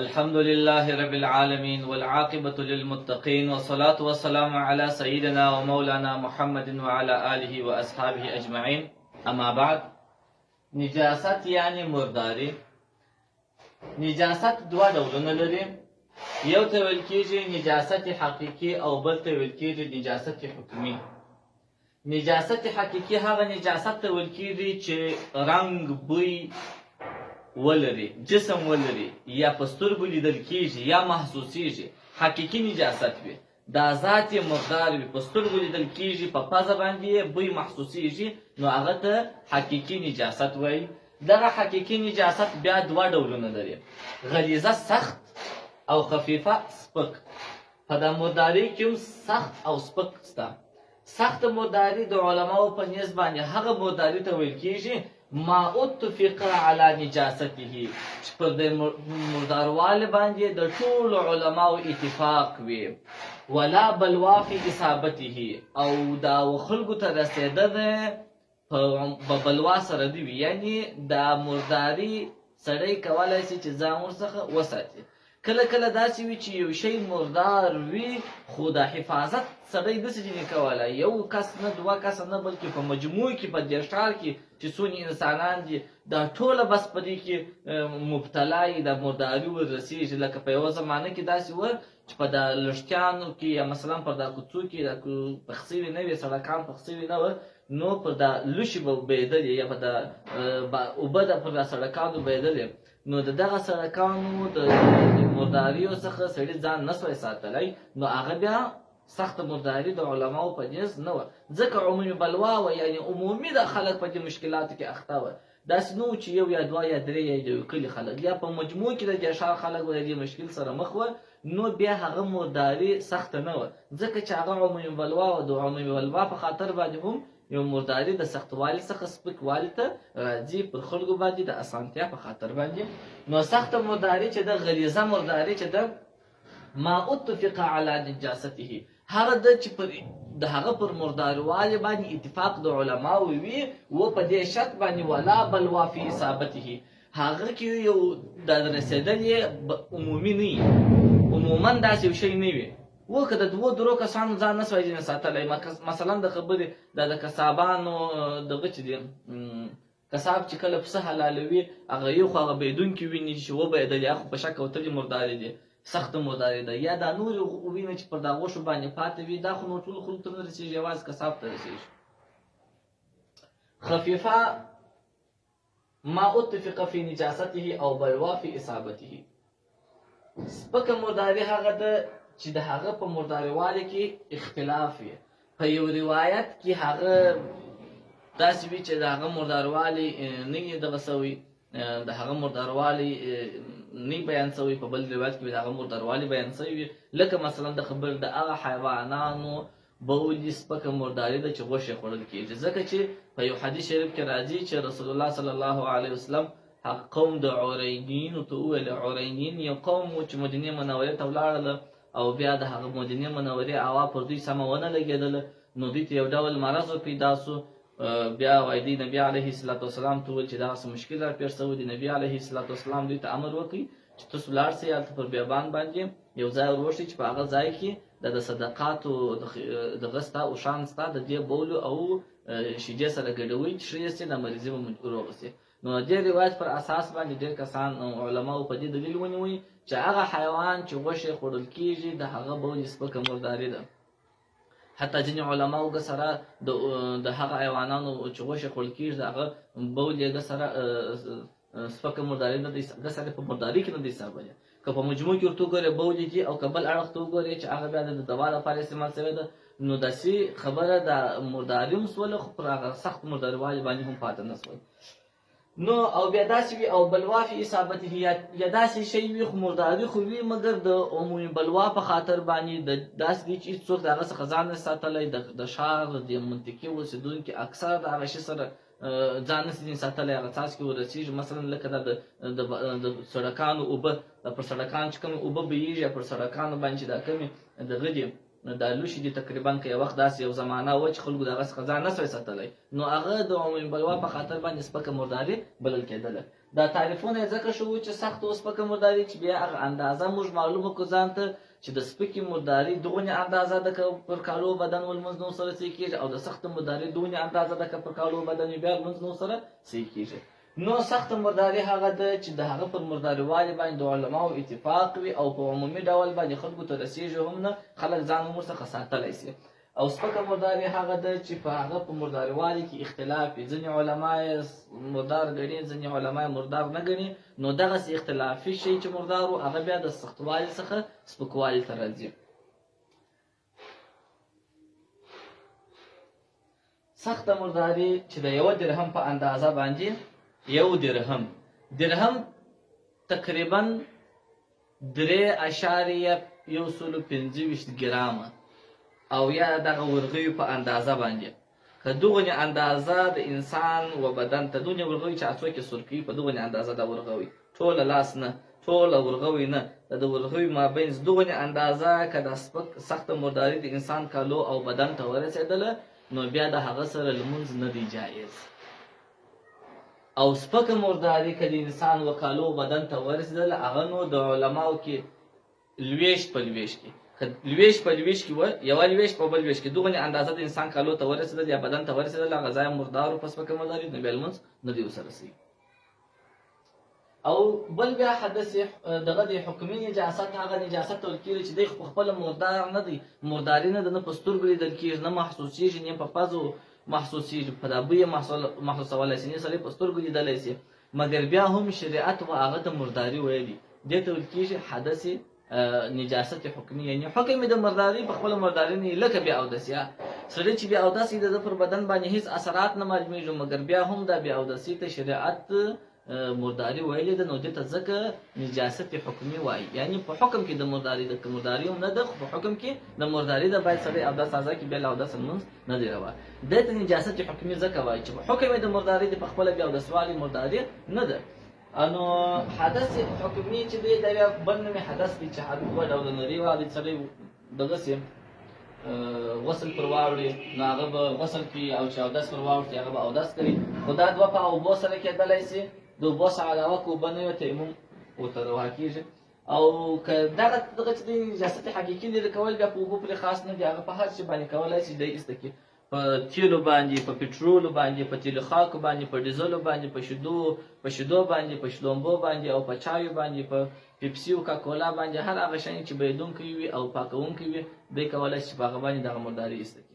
الحمد لله رب العالمين والعاقبة للمتقين والصلاة والسلام على سيدنا ومولانا محمد وعلى آله وأصحابه أجمعين. اما بعد، نجاست یعنی مرداری. نجاست دوه ډولونه لري. یو ته ویل کېږي نجاست حقیقي او بل ته ویل کېږي نجاست حکمي. نجاست حقیقي هغه نجاست ته ویل کېږي چې رنګ، بوی ولري، جسم ولري، یا په سترګو لیدل کېږي یا محسوسېږي. حقیقي نجاست وي، دا ذات یې مردار وي، په سترګو لیدل کېږي، په پزه باندې یې بوی محسوسېږي، نو هغه ته حقیقي نجاست وایي. دغه حقیقي نجاست بیا دوه ډولونه لري: غلیظه سخت او خفیفه سپک. په د مردارۍ کې هم سخت او سپک سته. سخت مرداري د علماو په نیز باندې هغه مرداري ته ویل کېږي ما اتفق علی نجاسته، چې پر د مرداروالي باندې د ټولو علماو اتفاق وي. ولا بلوا فی اصابته، او دا خلکو ته رسېده ده په بلوا سره دی وي، یعنی دا مرداري سړی کولی شي چې ځان ورڅخه وساتي. کله کله داسې وي چې یو شی مردار وي خو د حفاظت سړی داسې نه کولی، یو کس نه، دوه کسه نه، بلکې په مجموع کې په دې ښار کې چې څونه انسانان دي دا ټوله بس په دې کې مبتلا یي، د مرداري وررسېږي. لکه په یوه زمانه کې داسې وه چې په د لښتیانو کې یا مثلا پر دا کوڅو کې دا پخ سوي نه وي، سړکان پخ سوي نه وه، نو پر دا لوشي به بهېدلې یا په د اوبه د پر دا سړکانو بهېدلې، نو د دغه سړکانو د مرداریو څخه سړي ځان نسوی ساتلی، نو هغه بیا سخت مرداري د علماو په نیز نه وه، ځکه عمومي بلوا وه، یعنې عمومي د خلک په دې مشکلاتو کې اخته وه. داسې نه و چې یو یا دوه یا درې یا د یو کلي خلک یا په مجموع کې د دې ښار خلک به د دې مشکل سره مخ وه، نو بیا هغه مرداري سخته نه وه، ځکه چې هغه عمومي بلوا وه. د عمومي بلوا په خاطر باندې هم یو مرداري د سختوالي څخه سپکوالي ته راځي، پر خلکو باندې د اسانتیا په خاطر باندې. نو سخته مرداري چې د غلیظه مرداري چې د ما اتفق علی نجاسته، هغه د چې د هغه پر مرداروالي باندې اتفاق د علماو وي و په دې شرط باندې ولا بلوا فی اصابته، هغه کې یو د رسېدل یې عمومي نه وي، عموما داسې یو شی نه وي. و که د دوو درو کسانو ځان نه سوی ځینې ساتلی، مثلا د خبرې د کسابانو دغه چې دی کساب چې کله پسه حلالوي هغه یو خو هغه بهیدونکي ویني چې وبهېدلې، هغه په شک او تلې مردارې دي، سخته مرداري ده. یا دا نورې وینه چې پر دا غوښو باندې پاتې وي، دا خو نو ټولو خلکو ته نه رسېږي، یوازې کساب ته رسېږي. خفیفه ما اتفق فی نجاسته او بلوا فی اصابته. سپکه مرداري هغه ده چې د هغه په مرداروالي کې اختلاف وي. په یو روایت کې هغه داسې وي چې د هغه مرداروالي نه یې دغه سوی، د هغه مرداروالي نه بیان سوی، په بل روایت کې د هغه مرداروالي بیان سوی وي. لکه مثلا د خبر د هغه حیوانانو بولي سپکه مرداري ده چې غوښې خوړل کېږي، ځکه چې په یو حدیث شریف کې راځي چې رسول الله صلی الله علیه وسلم هغه قوم د عرینین ته وویل، عرینین یو قوم و چې مدینې منورې ته ولاړله، او بیا د هغه مدینې منورې هوا پر دوی سمه ونه لګېدله، نو دوی ته یو ډول مرض پیدا سو. بیا وایي دوی نبي علیه الصلاة وسلام ته وویل چې دغسې مشکل راپېښ سوی دی. نبي علیه الصلاة وسلام دوی ته امر وکړي چې تاسو ولاړ سئ هلته پر بیابان باندې یو ځای ور وښئ چې په هغه ځای کې د صدقاتو دغه ستا اوښان ستا د دې بولو او شیدې سره ګډوئ، ښه سي، د مریضي به روغه سي. نو د دې روایت پر اساس باندې ډېر کسان علماو په دې دلیل ونیوی چې هغه حیوان چې غوښې خوړل کېږي د هغه بولې سپکه مرداري ده. حتی ځینې علماو ګه سره د هغه حیوانانو چې غوښې خوړل کېږي د هغه بولې ګه سره سپکه مرداري نه دی، ګه سره په مرداري کې نه دی حسابولی. که په مجموع کې ورته وګورې بولې دي، او که بل اړخ ته وګورې چې هغه بیا د دوا لپاره استعمال شوې ده، نو داسې خبره د مرداري هم سوله، خو پر هغه سخت مرداروالي باندې هم پاته نه سول. نو او بیا داسې وي او بلوا فی اصابته، یا داسې شی وي خو مرداري خو وي، مګر د عمومي بلوا په خاطر باندې داسې دي چې هېڅوک د هغه څخه ځان نه ساتلی، د ښار د منطقې اوسېدونکي اکثر د هغه شي سره ځان نه شي ساتلی، هغه څاڅکي وررسېږي. مثلا لکه دا د سړکانو اوبه، پر سړکانو چې کومې اوبه بهېږي، پر سړکانو باندې چې دا کومې دغه دي دا لوشي دي، تقریبا که یو وخت داسې یو زمانه وه چې خلکو د هغه څخه ځان نه سوی ساتلی، نو هغه د عمومي بلوا په خاطر باندې سپکه مرداري بلل کېدله. دا تعریفونه یې ځکه شوي چې سخت او سپکه مرداري چې بیا هغه اندازه موږ معلومه کړو ځان ته چې د سپکې مرداري دغونې اندازه ده که پر کالو بدن ولمونځ نو سره صحیح کېږي او د سخت مرداري دغونې اندازه ده که پر کالو بدن بیا لمونځ نو سره صحیح کېږي. نو سخت مرداري هغه ده چې د هغه پر مرداري والي باندې د علماو اتفاق وي او په عمومي ډول باندې خلکو ته رسېږي هم نه، خلک ځان هم ورڅخه ساتلی شي. او سپکه مرداري هغه ده چې په هغه په مرداري والي کې اختلاف وي، ځینې علما یې مردار ګڼي، ځینې علما یې مردار نه ګڼي. نو دغسې اختلافي شی چې مردار و هغه بیا د سختوالي څخه سپکوالي ته راځي. سخته مرداري چې د یوه درهم په اندازه باندې یو درهم تقریبا 3.125 ګرامه او یا دغه ورغوي په اندازه باندې که دغونې اندازه د انسان و بدن ته دغونې ورغوي چې څوک یې سور کوي په دغونې اندازه د ورغوي ټوله لاس نه ټوله ورغوي نه د ورغوي مابین دغونې اندازه که د سخته مرداري د انسان کالو او بدن ته ورسېدله نو بیا د هغه سره لمونځ نه دی جایز. او سپکه مرداري که د انسان و کالو بدن ته ورسېدله هغه نو د علماو کې لویشت په لویشت کې لویشت په لویشت کې یوه لویشت په بل لویشت کې دغونې اندازه د انسان کالو ته ورسېدل یا بدن ته ورسېدل هغه ځای مردار و په سپکه مرداري نو بیا لمونځ نه دی ورسره صحیح. او بل بیا حدث دغه د حکمي نجاست هغه نجاست ته ویل کېږي چې دی خو پخپله مردار نه دی، مرداري نه ده، نه په سترګو لیدل کېږي، نه محسوسېږي، نه په پزو محسوسېږي، په دا بوی محسوسولی شي، نه سړی په سترګو لیدلی شي، مګر بیا هم شریعت و هغه ته مرداري ویلي. دې ته ویل کېږي حدث نجاست حکمي، یعنی حکم د مرداري په خپله مرداري نه لکه بیا اودسي سړی چې بیا اودس یې د پر بدن باندې هېڅ اثرات نه معلومېږي، مګر بیا هم دا بیا اودسي ته شریعت مرداري ویلې ده، نو دې ته ځکه نجاست حکمي وایي. یعنی په حکم کې د مرداري ده، که مرداري هم نه ده خو په حکم کې د مرداري ده، باید سړی اودس تازه کړي بیا له اودس لمونځ نه دی روا. دې ته نجاست حکمي ځکه وایي چې په حکم یې د مرداري ده، په خپله بیا اودسوالي مرداري نه ده. نو حدث حکمي چې دی دا بیا بل نوم یې حدث دی چې دوه ډوله لري. والی سړی دغسې غسل پر واوړي نو هغه به غسل کړي او چې اودس پر واوړي هغه به اودس کوي، خو دا دوه په اوبو سره کېدلی شي، د اوبو څخه علاوه که اوبه نه وي تیمم ورته روا کېږي. او که دغه چې دی نجاست حقیقي لرې کول بیا په اوبو پرې خاص نه دی، هغه په هر شي باندې کولی شي دی ایسته کړي، په تیلو باندې، په پټرولو باندې، په تیلو خاکو باندې، په ډیزلو باندې، په شیدو باندې، په شلومبو باندې او په چایو باندې، په پیپسي او کاکولا باندې، هر هغه شی چې بهیدونکی وي او پاکونکی وي دی کولی شي چې په هغه باندې دغه مرداري ایسته کړي.